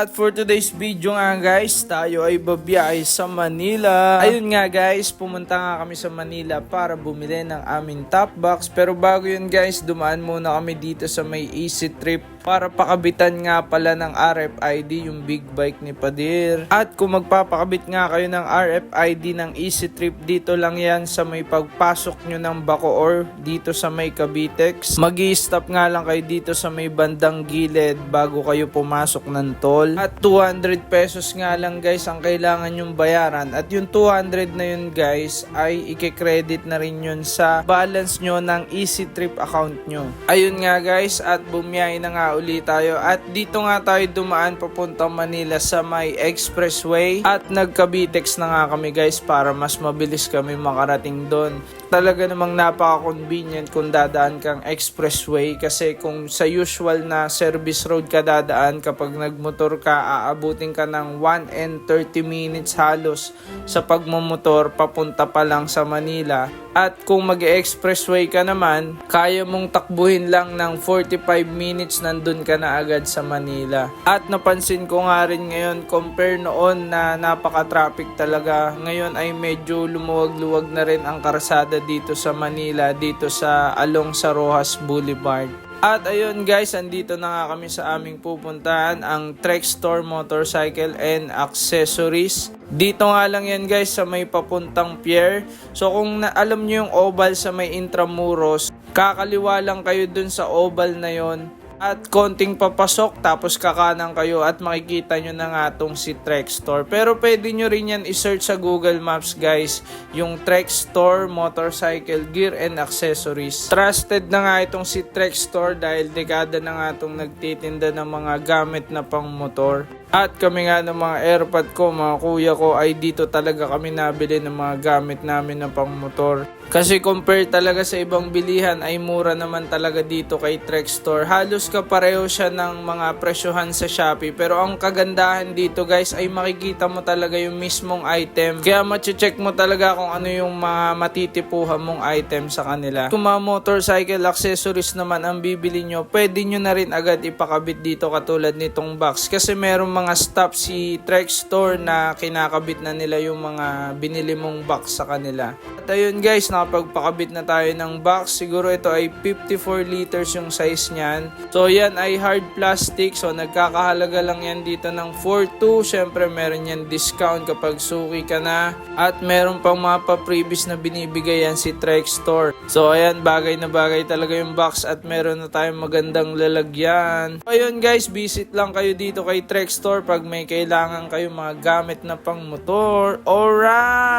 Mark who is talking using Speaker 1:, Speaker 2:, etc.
Speaker 1: At for today's video nga guys, tayo ay babiyahe sa Manila. Ayun nga guys, pumunta nga kami sa Manila para bumili ng aming top box. Pero bago yun guys, dumaan muna kami dito sa may Easy Trip para pakabitan nga pala ng RFID yung big bike ni Padir. At kung magpapakabit nga kayo ng RFID ng Easy Trip, dito lang yan sa may pagpasok nyo ng Bacoor dito sa may Cavitex. Mag-i-stop nga lang kayo dito sa may bandang gilid bago kayo pumasok ng toll. At 200 pesos nga lang guys ang kailangan yung bayaran. At yung 200 na yun guys ay i-credit na rin yun sa balance nyo ng Easy Trip account nyo. Ayun nga guys, at bumiyahe na nga ulit tayo. At dito nga tayo dumaan papuntang Manila sa may expressway. At nag-Cavitex na nga kami guys para mas mabilis kami makarating doon. Talaga namang napaka-convenient kung dadaan kang expressway kasi kung sa usual na service road ka dadaan, kapag nagmotor ka, aabutin ka ng 1 and 30 minutes halos sa pagmamotor papunta pa lang sa Manila. At kung mag-expressway ka naman, kaya mong takbuhin lang ng 45 minutes, nandun ka na agad sa Manila. At napansin ko nga rin ngayon, compare noon na napaka-traffic talaga, ngayon ay medyo lumuwag-luwag na rin ang karsada dito sa Manila, dito sa along sa Rojas Boulevard. At ayun guys, andito na nga kami sa aming pupuntahan, ang Trextor Motorcycle and Accessories. Dito nga lang yan guys sa may papuntang pier. So kung alam nyo yung oval sa may Intramuros, kakaliwa lang kayo dun sa oval na yon. At konting papasok tapos kakanan kayo at makikita nyo na nga itong si Trextor. Pero pwede nyo rin yan i-search sa Google Maps guys, yung Trextor Motorcycle Gear and Accessories. Trusted na nga itong si Trextor dahil dekada na nga itong nagtitinda ng mga gamit na pang motor. At kami nga ng mga airpod ko, mga kuya ko, ay dito talaga kami nabili ng mga gamit namin na pang motor. Kasi compare talaga sa ibang bilihan ay mura naman talaga dito kay Trextor. Halos kapareho siya ng mga presyohan sa Shopee. Pero ang kagandahan dito guys ay makikita mo talaga yung mismong item. Kaya mache-check mo talaga kung ano yung mga matitipuhan mong item sa kanila. Kung mga motorcycle accessories naman ang bibili nyo, pwede nyo na rin agad ipakabit dito katulad nitong box. Kasi merong mga stop si Trextor na kinakabit na nila yung mga binili mong box sa kanila. At ayun guys, nakapagpakabit na tayo ng box. Siguro ito ay 54 liters yung size niyan. So yan ay hard plastic. So nagkakahalaga lang yan dito ng 4.2. Syempre meron yan discount kapag suki ka na. At meron pang mga pa-previous na binibigay yan si Trextor. So ayan, bagay na bagay talaga yung box at meron na tayong magandang lalagyan. So ayun guys, visit lang kayo dito kay Trextor pag may kailangan kayo mga gamit na pang motor. Alright!